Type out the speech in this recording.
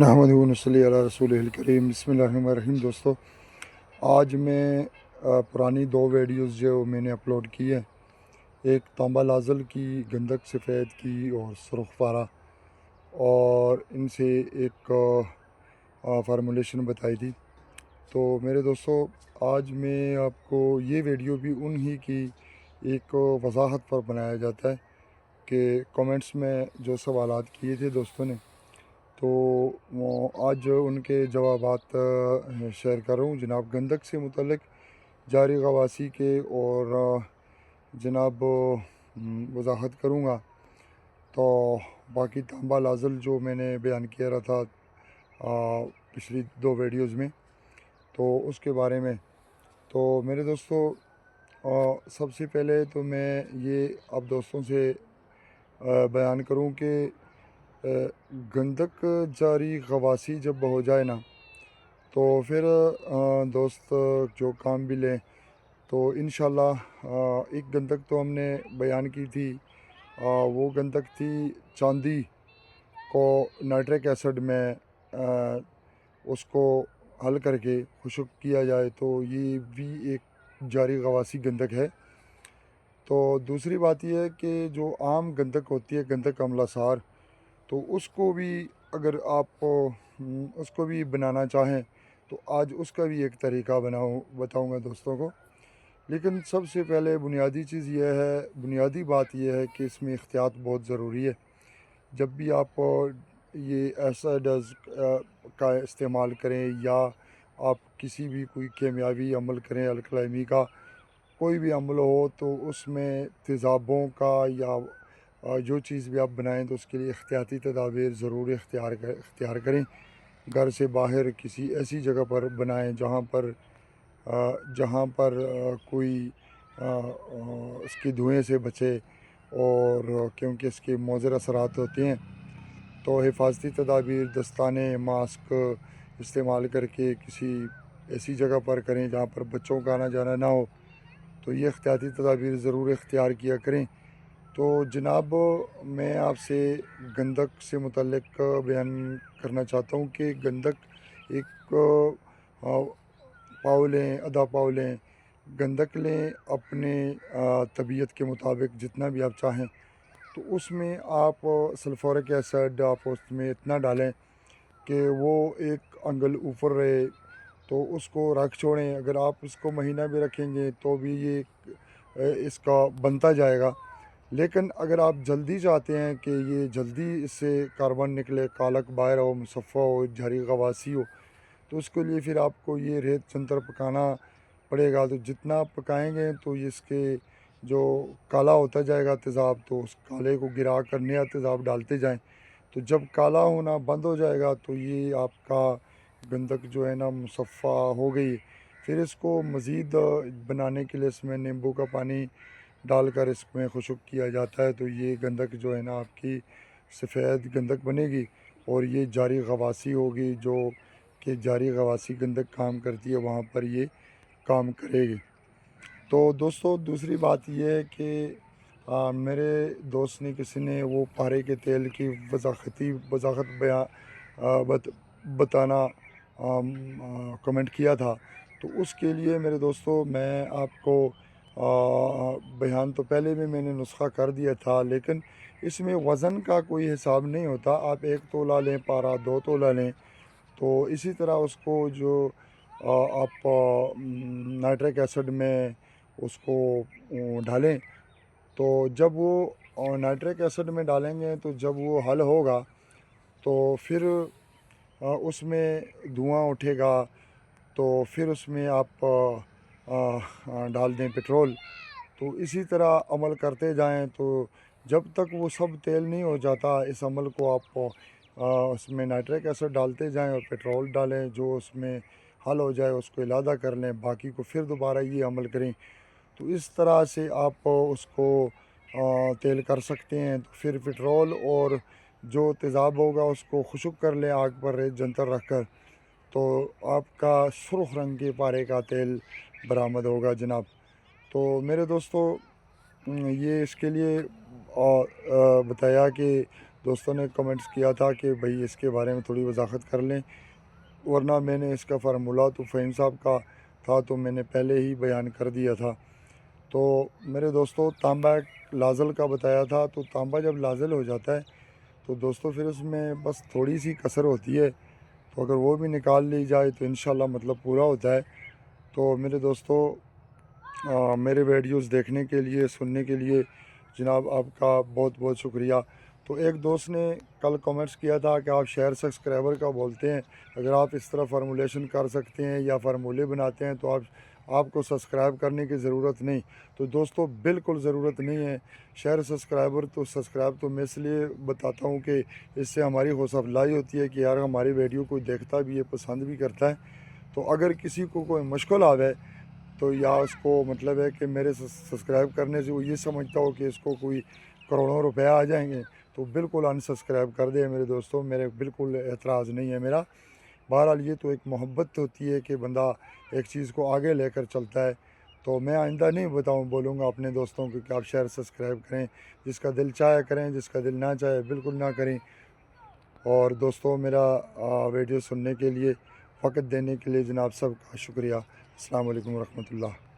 نحمدہ و نصلی علی رسولہ الکریم بسم اللہ الرحمن الرحیم۔ دوستو، آج میں پرانی دو ویڈیوز جو میں نے اپلوڈ کی ہے، ایک تانبا لازل کی، گندک سفید کی اور سرخ پارا، اور ان سے ایک فارمولیشن بتائی تھی۔ تو میرے دوستو، آج میں آپ کو یہ ویڈیو بھی انہی کی ایک وضاحت پر بنایا جاتا ہے کہ کامنٹس میں جو سوالات کیے تھے دوستوں نے، تو آج ان کے جوابات شیئر کر رہا ہوں جناب۔ گندک سے متعلق جاری غواصی کے اور جناب وضاحت کروں گا۔ تو باقی تانبا لازل جو میں نے بیان کیا رہا تھا پچھلی دو ویڈیوز میں، تو اس کے بارے میں تو میرے دوستو، سب سے پہلے تو میں یہ آپ دوستوں سے بیان کروں کہ گندک جاری غواصی جب ہو جائے نا، تو پھر دوست جو کام بھی لیں تو انشاءاللہ ایک گندک تو ہم نے بیان کی تھی، وہ گندک تھی چاندی کو نائٹرک ایسڈ میں اس کو حل کر کے خشک کیا جائے، تو یہ بھی ایک جاری غواصی گندک ہے۔ تو دوسری بات یہ ہے کہ جو عام گندک ہوتی ہے، گندک عملہ سار، تو اس کو بھی اگر آپ اس کو بھی بنانا چاہیں تو آج اس کا بھی ایک طریقہ بتاؤں گا دوستوں کو۔ لیکن سب سے پہلے بنیادی بات یہ ہے کہ اس میں احتیاط بہت ضروری ہے۔ جب بھی آپ یہ ایسڈز کا استعمال کریں یا آپ کسی بھی کوئی کیمیاوی عمل کریں، الکلائی کا کوئی بھی عمل ہو، تو اس میں تیزابوں کا یا جو چیز بھی آپ بنائیں تو اس کے لیے احتیاطی تدابیر ضرور اختیار کریں۔ گھر سے باہر کسی ایسی جگہ پر بنائیں جہاں پر کوئی اس کے دھوئیں سے بچے، اور کیونکہ اس کے مضر اثرات ہوتے ہیں، تو حفاظتی تدابیر دستانے، ماسک استعمال کر کے کسی ایسی جگہ پر کریں جہاں پر بچوں کا آنا جانا نہ ہو۔ تو یہ احتیاطی تدابیر ضرور اختیار کیا کریں۔ تو جناب، میں آپ سے گندک سے متعلق بیان کرنا چاہتا ہوں کہ گندک ایک پاؤ لیں، آدھا پاؤ لیں گندک لیں، اپنے طبیعت کے مطابق جتنا بھی آپ چاہیں، تو اس میں آپ سلفورک ایسڈ آپ اس میں اتنا ڈالیں کہ وہ ایک انگل اوپر رہے، تو اس کو رکھ چھوڑیں۔ اگر آپ اس کو مہینہ بھی رکھیں گے تو بھی یہ اس کا بنتا جائے گا۔ لیکن اگر آپ جلدی چاہتے ہیں کہ یہ جلدی اس سے کاربن نکلے، کالک باہر ہو، مصفہ ہو، جاری غواصی ہو، تو اس کے لیے پھر آپ کو یہ ریت چنتر پکانا پڑے گا۔ تو جتنا آپ پکائیں گے تو اس کے جو کالا ہوتا جائے گا تیزاب، تو اس کالے کو گرا کر نیا تیزاب ڈالتے جائیں، تو جب کالا ہونا بند ہو جائے گا تو یہ آپ کا گندک جو ہے نا مصفہ ہو گئی۔ پھر اس کو مزید بنانے کے لیے اس میں نیمبو کا پانی ڈال کر اس میں خشک کیا جاتا ہے، تو یہ گندک جو ہے نا آپ کی سفید گندک بنے گی، اور یہ جاری غواصی ہوگی۔ جو کہ جاری غواصی گندک کام کرتی ہے وہاں پر یہ کام کرے گی۔ تو دوستو، دوسری بات یہ ہے کہ میرے دوست نے کسی نے وہ پارے کے تیل کی وضاحت بتانا کمنٹ کیا تھا، تو اس کے لیے میرے دوستو میں آپ کو بیان تو پہلے بھی میں نے نسخہ کر دیا تھا، لیکن اس میں وزن کا کوئی حساب نہیں ہوتا۔ آپ 1 تولہ لیں پارا، 2 تولہ لیں، تو اسی طرح اس کو جو آپ نائٹرک ایسڈ میں اس کو ڈالیں، تو جب وہ نائٹرک ایسڈ میں ڈالیں گے تو جب وہ حل ہوگا تو پھر اس میں دھواں اٹھے گا، تو پھر اس میں آپ ڈال دیں پٹرول۔ تو اسی طرح عمل کرتے جائیں، تو جب تک وہ سب تیل نہیں ہو جاتا، اس عمل کو آپ اس میں نائٹرک ایسڈ ڈالتے جائیں اور پٹرول ڈالیں، جو اس میں حل ہو جائے اس کو علیحدہ کر لیں، باقی کو پھر دوبارہ یہ عمل کریں۔ تو اس طرح سے آپ اس کو تیل کر سکتے ہیں۔ تو پھر پٹرول اور جو تیزاب ہوگا اس کو خشک کر لیں آگ پر ریت جنتر رکھ کر، تو آپ کا سرخ رنگ کے پارے کا تیل برآمد ہوگا جناب۔ تو میرے دوستو، یہ اس کے لیے بتایا کہ دوستوں نے کمنٹس کیا تھا کہ بھئی اس کے بارے میں تھوڑی وضاحت کر لیں، ورنہ میں نے اس کا فارمولہ تو فہیم صاحب کا تھا تو میں نے پہلے ہی بیان کر دیا تھا۔ تو میرے دوستوں تانبا لازل کا بتایا تھا، تو تانبا جب لازل ہو جاتا ہے تو دوستوں پھر اس میں بس تھوڑی سی کسر ہوتی ہے، تو اگر وہ بھی نکال لی جائے تو انشاءاللہ مطلب پورا ہوتا ہے۔ تو میرے دوستوں میرے ویڈیوز دیکھنے کے لیے، سننے کے لیے جناب آپ کا بہت بہت شکریہ۔ تو ایک دوست نے کل کمنٹس کیا تھا کہ آپ شیئر سبسکرائبر کا بولتے ہیں، اگر آپ اس طرح فارمولیشن کر سکتے ہیں یا فارمولے بناتے ہیں تو آپ کو سبسکرائب کرنے کی ضرورت نہیں۔ تو دوستوں بالکل ضرورت نہیں ہے شیئر سبسکرائب تو میں اس لیے بتاتا ہوں کہ اس سے ہماری حوصلہ افزائی ہوتی ہے کہ یار ہماری ویڈیو کوئی دیکھتا بھی ہے، پسند بھی کرتا ہے۔ تو اگر کسی کو کوئی مشکل آوے تو یا اس کو مطلب ہے کہ میرے سبسکرائب کرنے سے وہ یہ سمجھتا ہو کہ اس کو کوئی کروڑوں روپے آ جائیں گے تو بالکل انسبسکرائب کر دے میرے دوستوں، میرے بالکل اعتراض نہیں ہے میرا۔ بہرحال یہ تو ایک محبت ہوتی ہے کہ بندہ ایک چیز کو آگے لے کر چلتا ہے۔ تو میں آئندہ نہیں بولوں گا اپنے دوستوں کو کہ آپ شیئر سبسکرائب کریں، جس کا دل چاہے کریں، جس کا دل نہ چاہے بالکل نہ کریں۔ اور دوستوں میرا ویڈیو سننے کے لیے، وقت دینے کے لیے جناب سب کا شکریہ۔ السلام علیکم ورحمۃ اللہ۔